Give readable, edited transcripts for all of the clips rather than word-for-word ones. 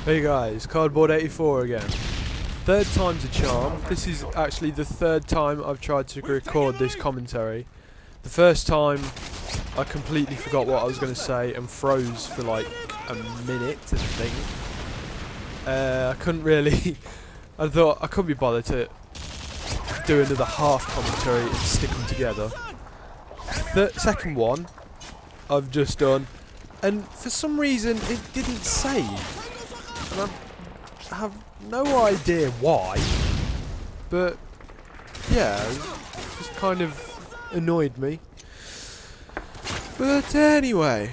Hey guys, Cardboard 84 again. Third time's a charm. This is actually the third time I've tried to record this commentary. The first time I completely forgot what I was going to say and froze for like a minute, I think. I couldn't really... I thought I couldn't be bothered to do another half commentary and stick them together. Second one I've just done, and for some reason it didn't save. And I have no idea why, but yeah, it just kind of annoyed me. But anyway,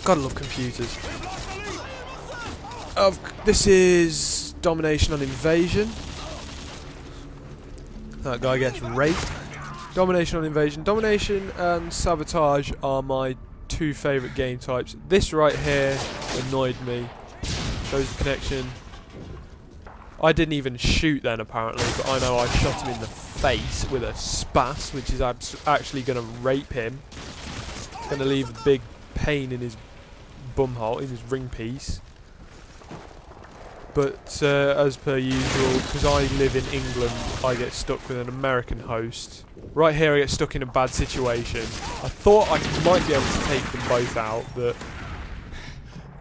gotta love computers. This is domination on invasion. That guy gets raped. Domination on invasion. Domination and sabotage are my two favourite game types. This right here annoyed me. Shows the connection. I didn't even shoot then apparently, but I know I shot him in the face with a spas, which is actually going to rape him. It's going to leave a big pain in his bumhole, in his ring piece. But as per usual, because I live in England, I get stuck with an American host. Right here I get stuck in a bad situation. I thought I might be able to take them both out, but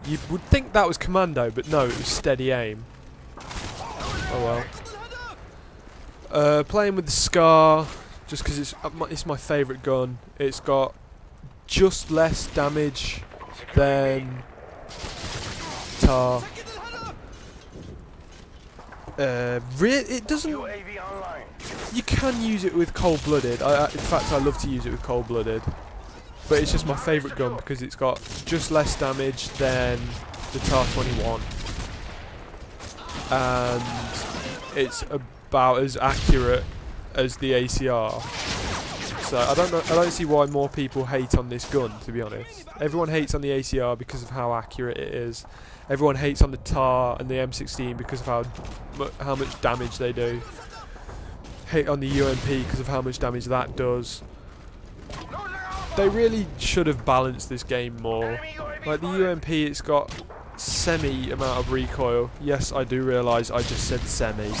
you would think that was commando, but no, it was steady aim. Oh well. Playing with the Scar, just because it's my favourite gun. It's got just less damage than Tar. It doesn't. You can use it with cold-blooded. In fact, I love to use it with cold-blooded. But it's just my favourite gun because it's got just less damage than the TAR-21, and it's about as accurate as the ACR. So I don't see why more people hate on this gun, to be honest. Everyone hates on the ACR because of how accurate it is. Everyone hates on the TAR and the M16 because of how much damage they do. Hate on the UMP because of how much damage that does. They really should have balanced this game more. Like the UMP, it's got semi amount of recoil. Yes, I do realise I just said semi.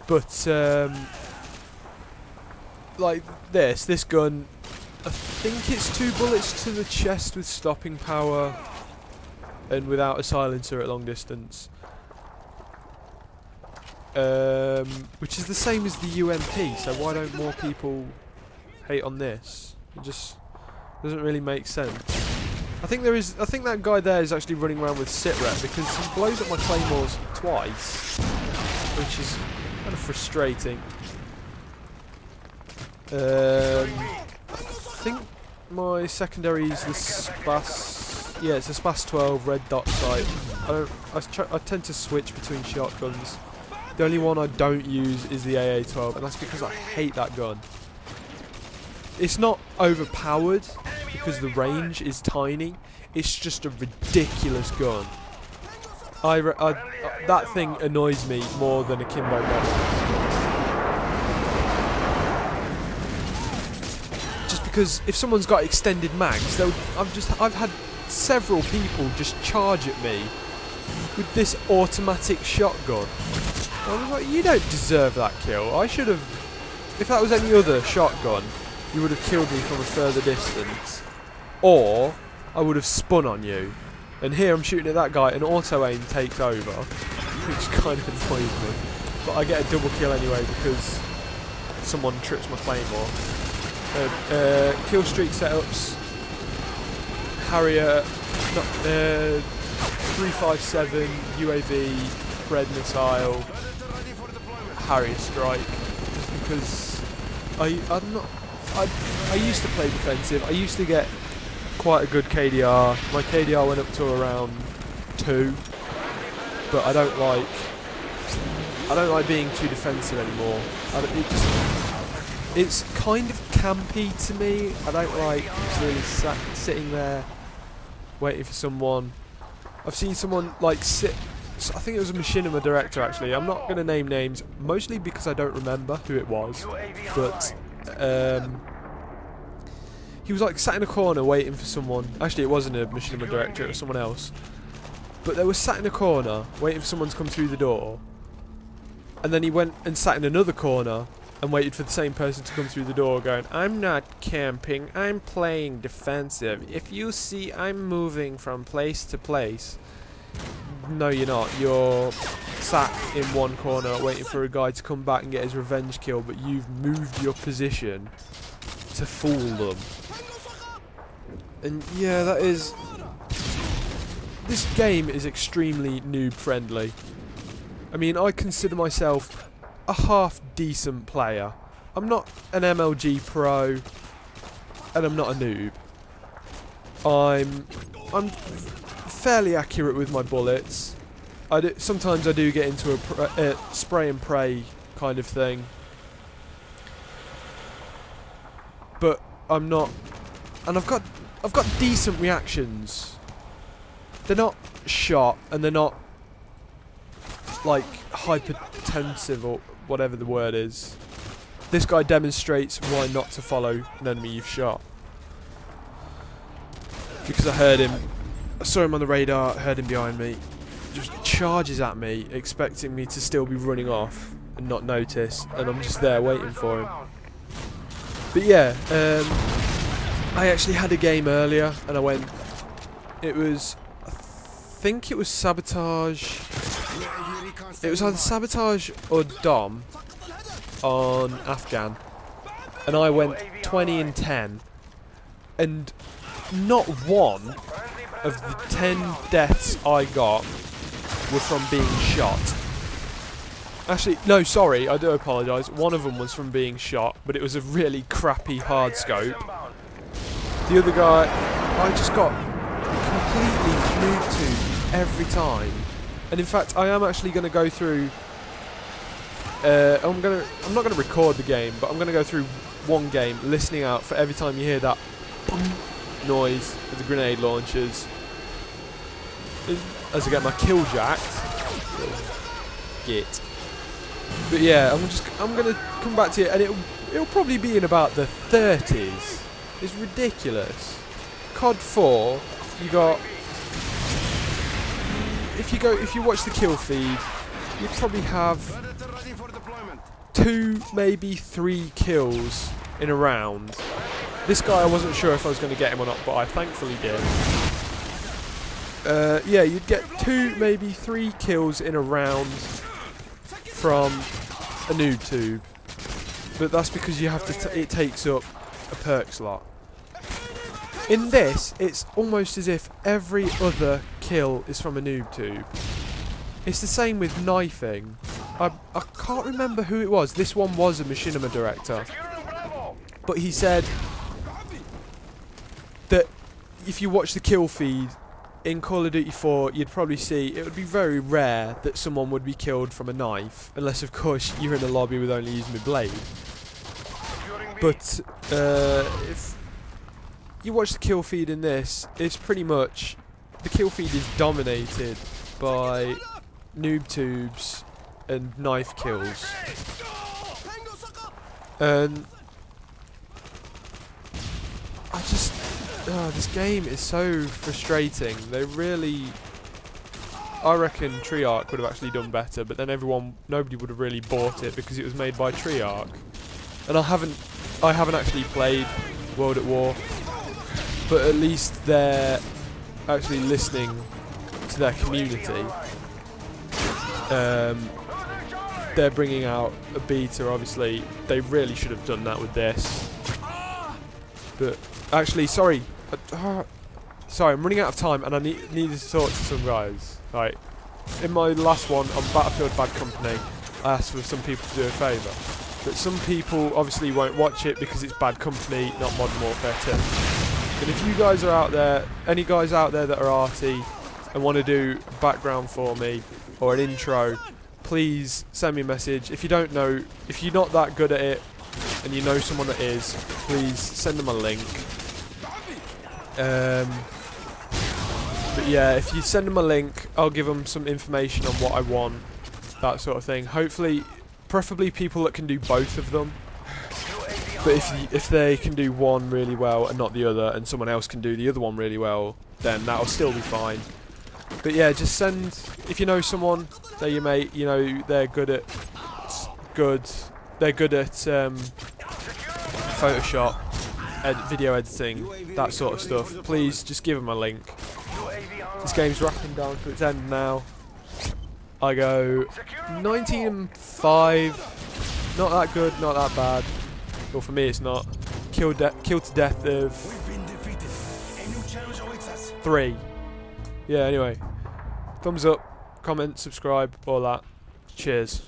But like this gun, I think it's 2 bullets to the chest with stopping power and without a silencer at long distance. Which is the same as the UMP, so why don't more people hate on this? It just doesn't really make sense. I think that guy there is actually running around with sacr-h because he blows up my claymores twice, which is kind of frustrating. I think my secondary is the spas. Yeah, it's a spas 12 red dot sight. I tend to switch between shotguns. The only one I don't use is the AA-12, and that's because I hate that gun. It's not overpowered because the range is tiny. It's just a ridiculous gun. That thing annoys me more than a Kimbo box. Just because if someone's got extended mags, I've had several people just charge at me with this automatic shotgun. I was like, you don't deserve that kill. I should have... If that was any other shotgun, you would have killed me from a further distance. Or I would have spun on you. And here I'm shooting at that guy and auto-aim takes over, which kind of annoys me. But I get a double kill anyway because someone trips my claymore. Kill streak setups. Harrier, 357, UAV, Red Missile, Harrier Strike, just because I used to play defensive. I used to get quite a good KDR. My KDR went up to around 2, but I don't like being too defensive anymore. It's kind of campy to me. I don't like really sitting there waiting for someone. I've seen someone like sit. I think it was a machinima director actually. I'm not going to name names, mostly because I don't remember who it was. But he was like sat in a corner waiting for someone. Actually, it wasn't a machinima director, it was someone else. But they were sat in a corner waiting for someone to come through the door. And then he went and sat in another corner and waited for the same person to come through the door going, I'm not camping, I'm playing defensive. If you see I'm moving from place to place, no you're not. You're sat in one corner waiting for a guy to come back and get his revenge kill, but you've moved your position to fool them. And yeah, that is... This game is extremely noob friendly. I mean, I consider myself a half decent player. I'm not an MLG pro, and I'm not a noob. I'm fairly accurate with my bullets. Sometimes I do get into a spray and pray kind of thing, but I'm not. And I've got decent reactions. They're not shot, and they're not like hypertensive or whatever the word is. This guy demonstrates why not to follow an enemy you've shot. Because I heard him, I saw him on the radar, heard him behind me, just charges at me, expecting me to still be running off and not notice, and I'm just there waiting for him. But yeah, I actually had a game earlier, and I went, it was, I think it was Sabotage. It was either Sabotage or Dom on Afghan, and I went 20 and 10, and not one of the 10 deaths I got were from being shot. Actually, no, sorry, I do apologise. One of them was from being shot, but it was a really crappy hard scope. The other guy, I just got completely moved to every time. And in fact, I am actually going to go through. I'm not going to record the game, but I'm going to go through one game, listening out for every time you hear that noise of the grenade launchers. As I get my kill jacked. Git. But yeah, I'm going to come back to it, and it'll probably be in about the 30s. It's ridiculous. COD 4, you got. If you watch the kill feed, you'd probably have 2, maybe 3 kills in a round. This guy, I wasn't sure if I was going to get him or not, but I thankfully did. Yeah, you'd get 2, maybe 3 kills in a round from a noob tube, but that's because you have to. It takes up a perk slot. In this, it's almost as if every other kill is from a noob tube. It's the same with knifing. I can't remember who it was. This one was a machinima director, but he said that if you watch the kill feed in Call of Duty 4, you'd probably see it would be very rare that someone would be killed from a knife, unless of course you're in a lobby with only using a blade. But if you watch the kill feed in this, it's pretty much, the kill feed is dominated by noob tubes and knife kills. And I just, this game is so frustrating. They really, I reckon Treyarch would have actually done better, but then nobody would have really bought it because it was made by Treyarch. And I haven't actually played World at War, but at least they're actually listening to their community. They're bringing out a beta, obviously. They really should have done that with this. But actually, sorry, I'm running out of time, and I needed to talk to some guys. Right, in my last one on Battlefield Bad Company, I asked for some people to do a favour, but some people obviously won't watch it because it's Bad Company, not Modern Warfare 2. And if you guys are out there, any guys out there that are arty and want to do background for me or an intro, please send me a message. If you don't know, if you're not that good at it and you know someone that is, please send them a link. But yeah, if you send them a link, I'll give them some information on what I want, that sort of thing. Hopefully, preferably people that can do both of them. But if they can do one really well and not the other, and someone else can do the other one really well, then that'll still be fine. But yeah, just send, if you know someone, they're your mate, you know they're good at Photoshop, video editing, that sort of stuff. Please just give them a link. This game's wrapping down to its end now. I go 19-5. Not that good, not that bad. Well, for me, it's not. Killed to death of 3. Yeah. Anyway, thumbs up, comment, subscribe, all that. Cheers.